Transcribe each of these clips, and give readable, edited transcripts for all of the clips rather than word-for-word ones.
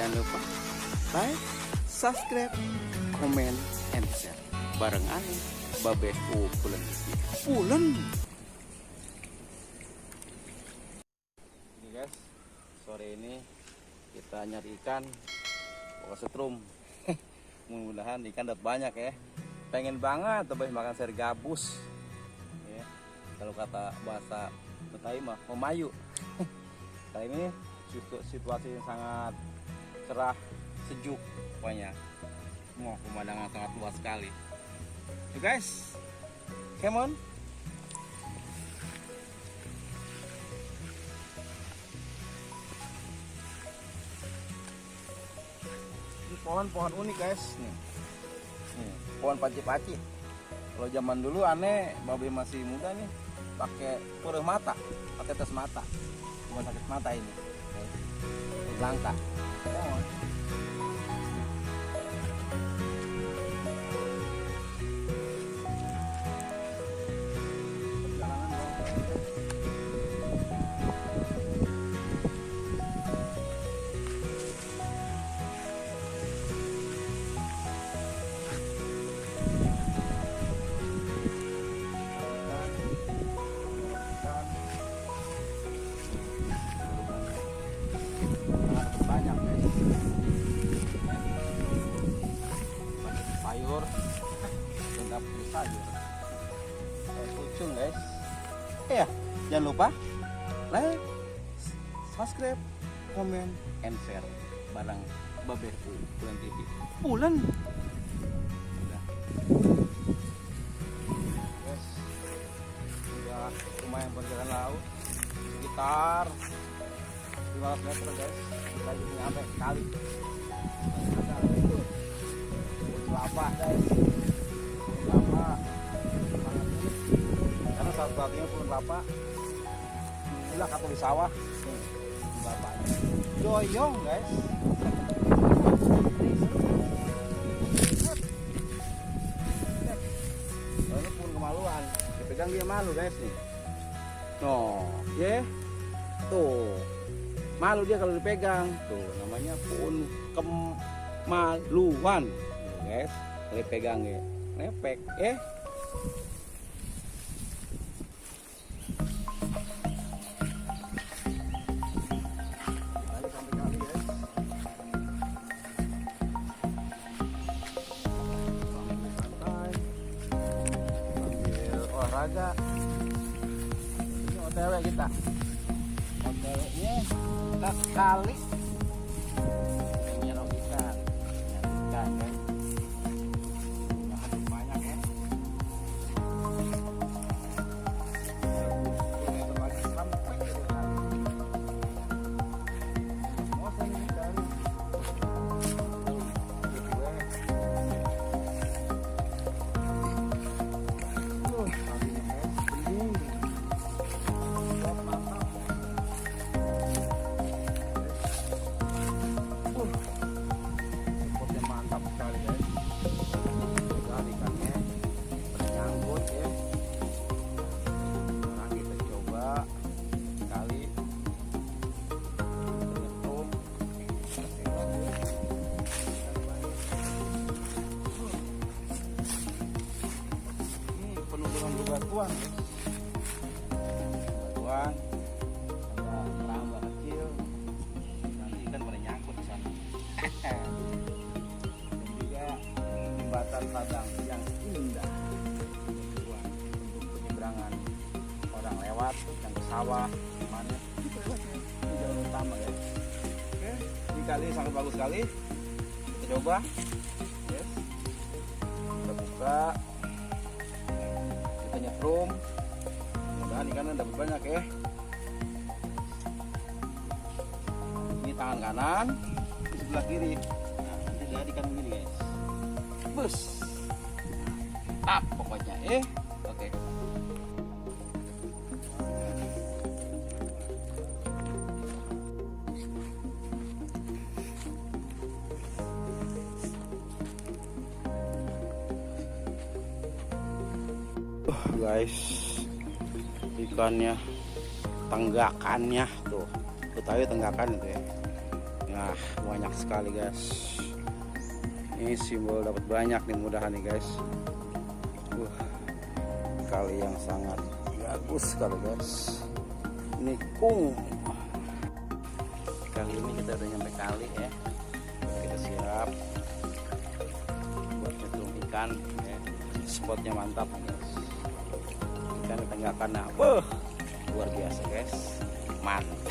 Jangan lupa like, subscribe, komen, and share. Bareng Ani, Babe Pulen. Pulen. Ini guys, sore ini kita nyari ikan, bawa setrum. Mudah-mudahan ikan dapat banyak ya. Pengen banget tapi makan seri gabus. Ya. Kalau kata bahasa Betawi mah memayu. Kali ini situasi yang sangat cerah, sejuk pokoknya. Mau pemandangan sangat luas sekali. You guys, come on. Ini pohon-pohon unik guys. Nih, pohon paci-paci. Kalau zaman dulu aneh, babe masih muda nih, pakai purih mata, pakai tes mata, cuma sakit mata ini. Langka. Sayur dan dapur sayur kucing guys. Ya, jangan lupa like, subscribe, komen, and share bareng Babe Pulen TV. Pulen. Guys, sudah lumayan perjalanan laut sekitar 15 meter guys. Kita juga sampai kali. Kelapa guys, kelapa karena satu-satunya pohon kelapa gila atau di sawah. Kelapanya doyong guys. Ini pohon kemaluan, dipegang dia malu guys nih. No, ya, tuh malu dia kalau dipegang. Tuh namanya pohon kemaluan. Guys, kali pegang ya, nepek, Kali guys. Sambil santai, sambil olahraga. Ini OTW kita. OTW-nya kita kali. Nyerok ikan, guys. Batuan, ada keramba kecil, nanti ikan pada nyangkut di sana. Dan juga jembatan padang yang indah untuk penyeberangan orang lewat yang ke sawah, mana itu jalan utama ya. Oke, ini kali sangat bagus sekali. Kita coba, yes. Kita buka. Nyetrum, mudah-mudahan ikannya dapat banyak ya. Ini tangan kanan, di sebelah kiri. Nah, nanti jadikan begini guys. Bus, tap pokoknya Oke. Guys, ikannya, tenggakannya tuh, Betawi tenggakan itu ya. Nah, banyak sekali guys. Ini simbol dapat banyak nih, mudahan nih guys. Kali yang sangat bagus sekali guys. Ini kung. Kali ini kita udah nyampe kali ya. Kita siap buat nyetrum ikan ya. Spotnya mantap guys. Ikan ditenggakan, nah, luar biasa guys. Mantap.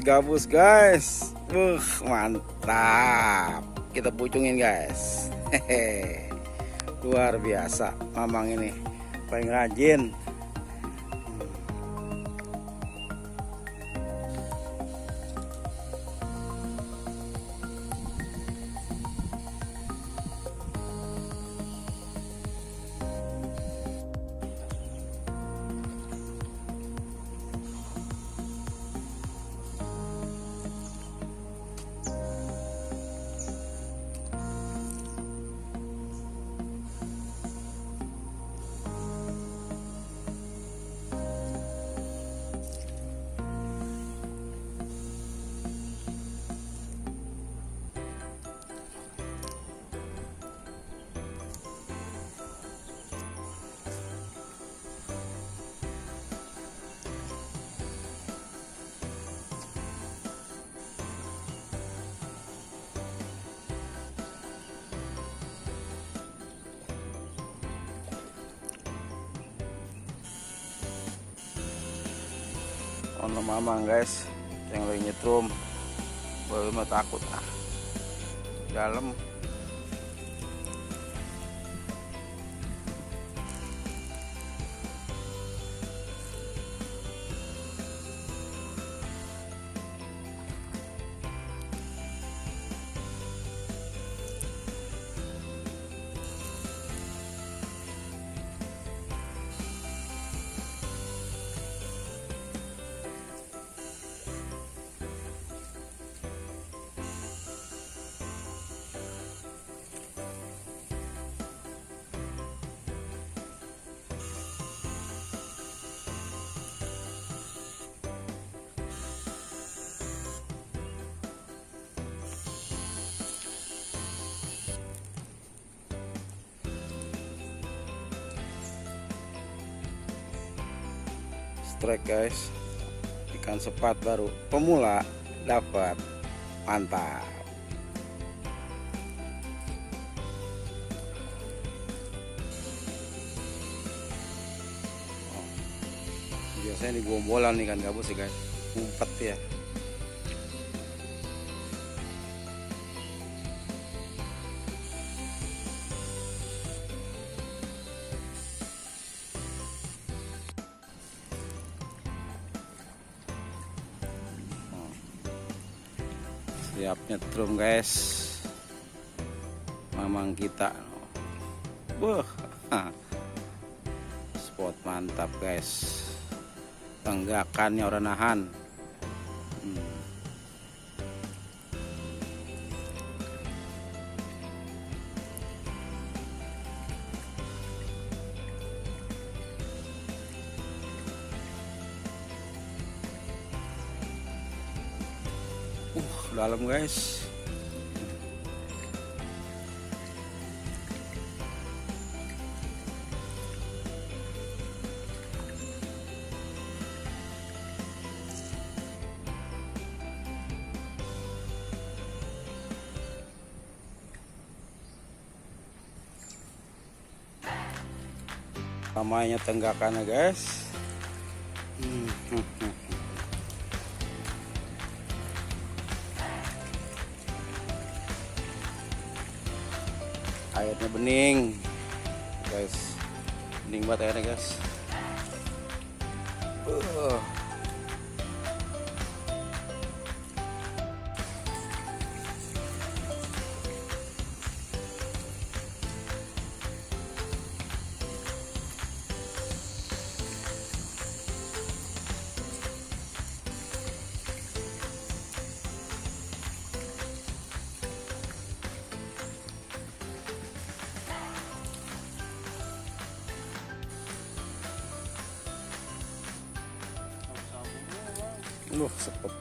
Gabus guys. Mantap. Kita pucungin guys. Hehe. Luar biasa Mamang ini, paling rajin. Ono Mamang guys yang lagi nyetrum, baru mah takut dalam. Strike guys, ikan sepat baru pemula dapat, mantap. Biasanya di gombolan ikan gabus sih guys, ngumpet ya. Siap nyetrum guys, Mamang kita. Spot mantap guys, tenggakannya orang nahan. Dalam guys. Namanya tenggakannya guys. Airnya bening guys, bening banget airnya guys. Sepet.